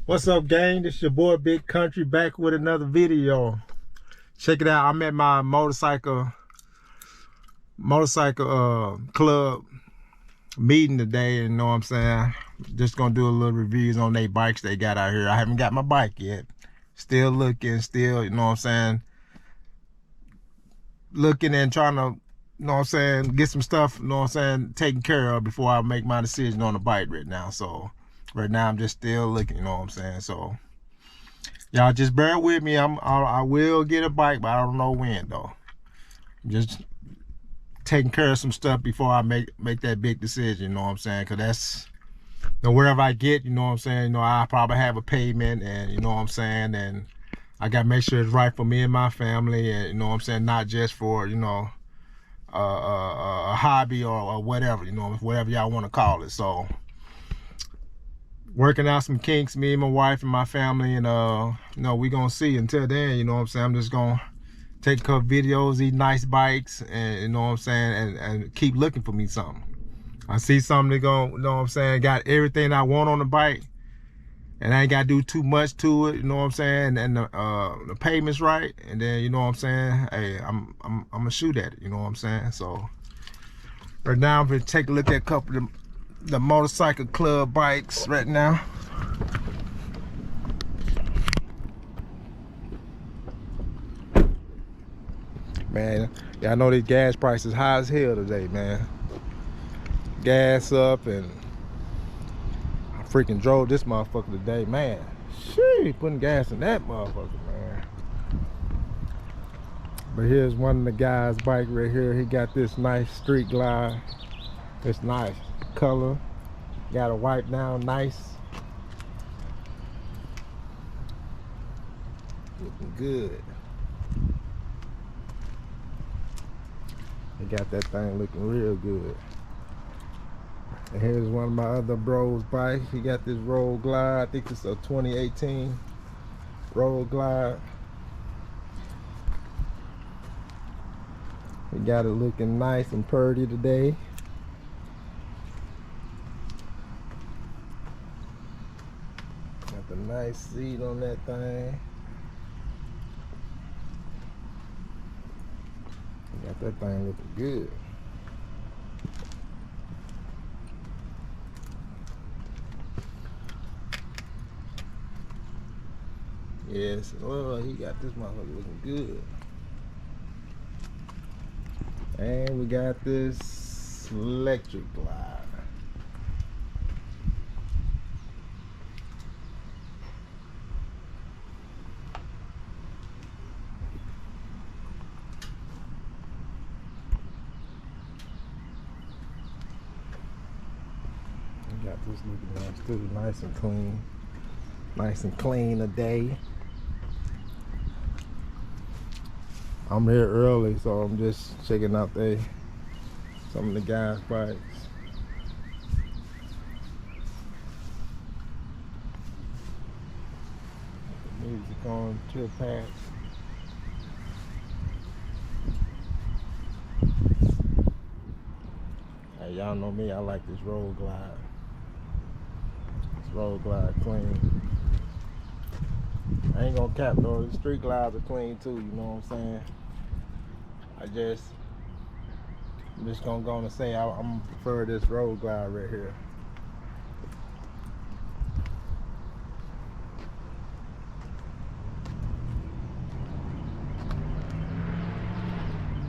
What's up, gang? This your boy Big Country back with another video. Check it out. I'm at my motorcycle club meeting today, and you know what I'm saying? Just gonna do a little reviews on they bikes they got out here. I haven't got my bike yet. Still looking, you know what I'm saying? Looking and trying to, you know what I'm saying, get some stuff, you know what I'm saying, taken care of before I make my decision on the bike right now. So right now I'm just still looking, you know what I'm saying? So y'all just bear with me. I will get a bike, but I don't know when though. I'm just taking care of some stuff before I make that big decision, you know what I'm saying? Cause that's, you know, wherever I get, you know what I'm saying, you know, I probably have a payment, and you know what I'm saying, and I gotta make sure it's right for me and my family, and you know what I'm saying, not just for, you know, a hobby or whatever, you know, whatever y'all want to call it. So working out some kinks, me and my wife and my family, and you know, we gonna see. Until then, you know what I'm saying, I'm just gonna take a couple videos, these nice bikes, and you know what I'm saying, and keep looking for me something. I see something that gonna, you know what I'm saying, got everything I want on the bike, and I ain't gotta do too much to it, you know what I'm saying, and the payment's right, and then you know what I'm saying, hey, I'm gonna shoot at it, you know what I'm saying. So right now I'm gonna take a look at a couple of the motorcycle club bikes right now. Man, y'all know these gas prices high as hell today, man. Gas up, and I freaking drove this motherfucker today, man. Sheesh, putting gas in that motherfucker, man. But here's one of the guys' bike right here. He got this nice Street Glide. It's nice color. Got a wipe down, nice. Looking good. He got that thing looking real good. And here's one of my other bros' bikes. He got this Road Glide. I think it's a 2018 Road Glide. He got it looking nice and purty today. Got the nice seat on that thing. Got that thing looking good. Yes, well, he got this motherfucker looking good. And we got this electric glide. We got this looking nice too, nice and clean. Nice and clean today. I'm here early, so I'm just checking out some of the guys' bikes. The music on, chill pad. Hey, y'all know me, I like this Road Glide. This Road Glide clean. I ain't gonna cap though, the Street Glides are clean too, you know what I'm saying? I'm just gonna go and say I'm gonna prefer this Road Glide right here.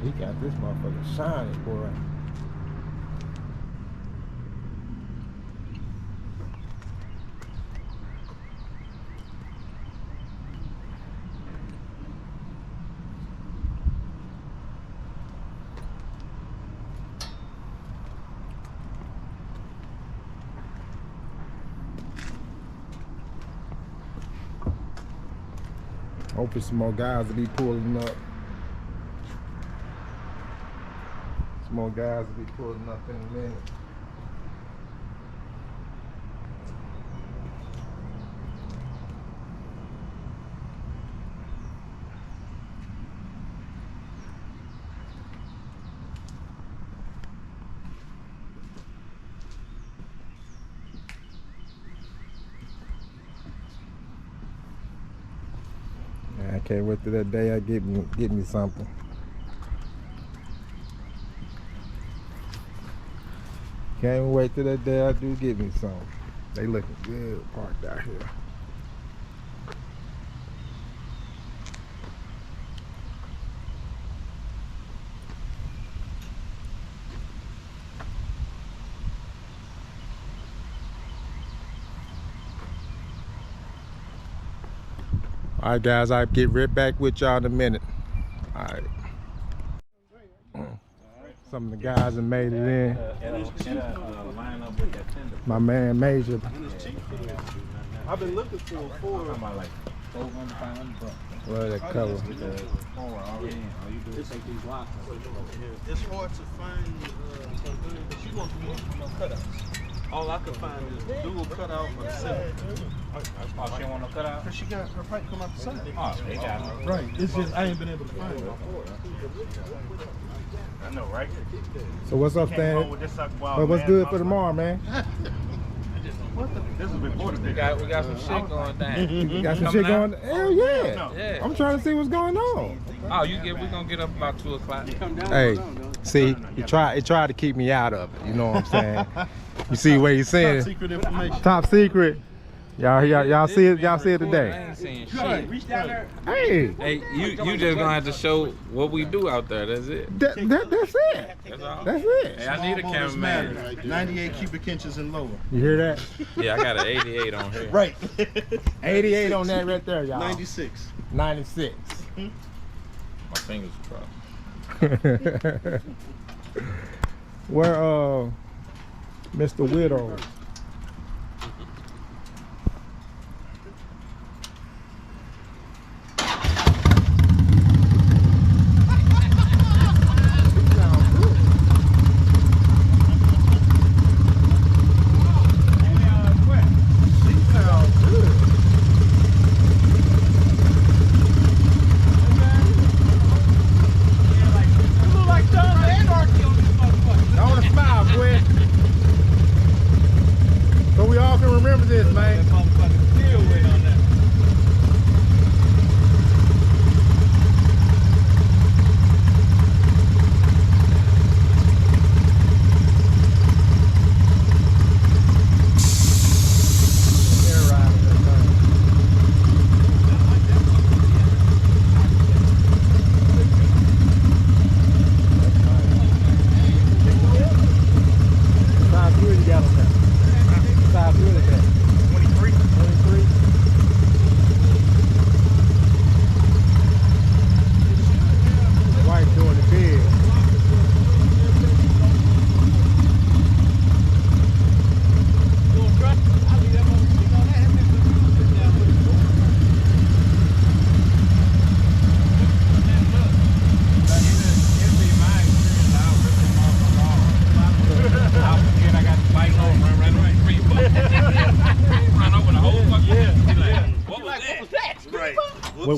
He got this motherfucker shining, boy. Hopefully some more guys will be pulling up. Some more guys will be pulling up in a minute. Can't wait till that day I get me something. Can't wait till that day I do get me something. They looking good parked out here. All right, guys, I'll get right back with y'all in a minute. All right. Some of the guys have made it in. My man Major. I've been looking for like 400, 500 bucks. What are that cover? It's hard to find something, but she wants no cutouts. All I could find is dual cutout for the center. Oh, she don't want no cutout? Cause she got her pipe come out the side. Oh, they got it. Right. It's just I ain't been able to find it. I know, right? So what's up, Stan? What's good for tomorrow, man? This is before the big. We got some shit going down. You got some shit going? Hell yeah. Yeah. I'm trying to see what's going on. Oh, we gonna get up about 2 o'clock. Hey, see, he tried to keep me out of it. You know what I'm saying? You see what he's saying? Top secret information. Top secret. Y'all see it? Y'all see it I today? ain't seeing shit. Reach down there. Hey, Hey, you just gonna have to show what we do out there. That's it. that's it. That's all. That's it. Hey, I need a cameraman. 98 cubic inches and lower. You hear that? Yeah, I got an 88 on here. Right. 88 on that right there, y'all. 96. 96. My fingers crossed. Where Mr. Widow? So we all can remember this, man.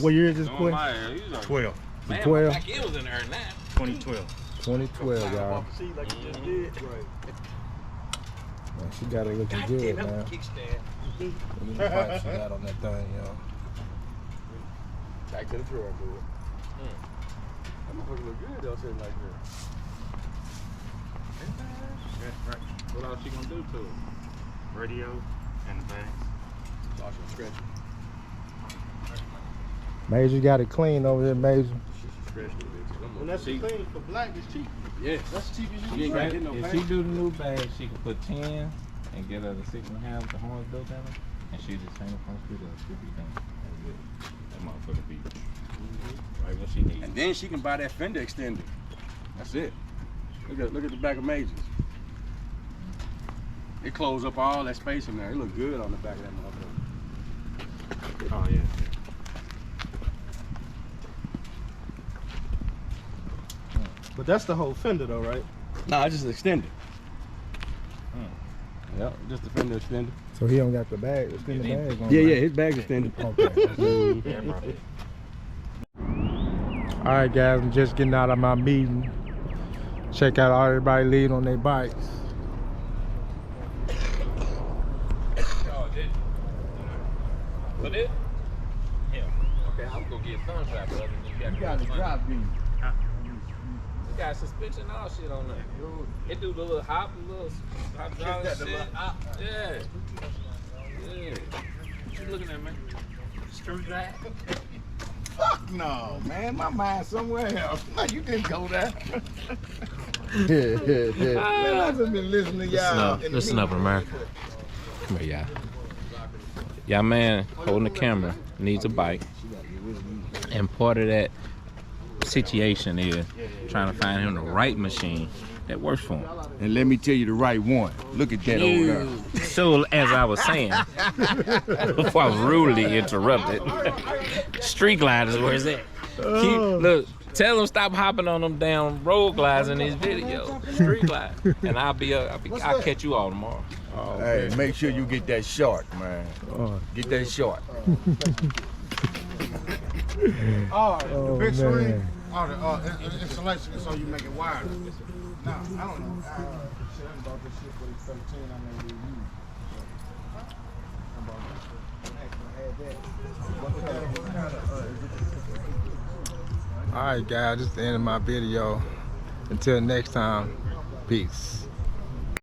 What year is this, Quinn? 12. Man, 12. back it was in there now. 2012. 2012, y'all. See, like you just did. Right. Man, she got it looking good, man. Kickstand. Look at the pipe she got on that thing, y'all. Back to the drawing board. That motherfucker look good though, sitting like that. Right. What else she gonna do to it? Radio and the bags. Watch her stretch. Major got it clean over here, Major. When that's clean for black, it's cheap. Yes. That's cheap as She you can, can get no if paint. she do the new bag, she can put 10 and get her the 6.5 with the horns built in her, and she just hang up on the she'll be done. That's it. That motherfucker be right what she needs. And then she can buy that fender extender. That's it. Look at the back of Majors. It closed up all that space in there. It looked good on the back of that motherfucker. Oh yeah. But that's the whole fender though, right? Nah, it's just extended. Yep, just the fender extender. So he don't got the bag, extended bags on. Yeah, right? yeah, his bag's extended. Okay. All right, guys, I'm just getting out of my meeting. Check out all everybody lead on their bikes. Oh, did. What it? Yeah. Okay, I'm gonna get thumb strap, brother. You got the drop beam. It got suspension and all shit on there. It do the little hop, the little hydraulic shit. Yeah. Yeah. What you looking at, man? Screw drive? Fuck no, man. My mind's somewhere else. No, you didn't go there. Man, I've just been listening to y'all. Listen up, America. Come here, y'all. Y'all man holding the camera needs a bike. And part of that situation is trying to find him the right machine that works for him. And let me tell you the right one. Look at that over there. So as I was saying, before I was rudely interrupted, Street Gliders, where's that? Look, tell them stop hopping on them damn road glides in these videos. Street Glide. And I'll catch you all tomorrow. Hey, make sure you get that short, man. Get that short. The big screen. Oh, the installation is so you make it wider. No, I don't know. Shit, I bought this shit for the 13. I never really used. All right, guys, this is the end of my video. Until next time, peace.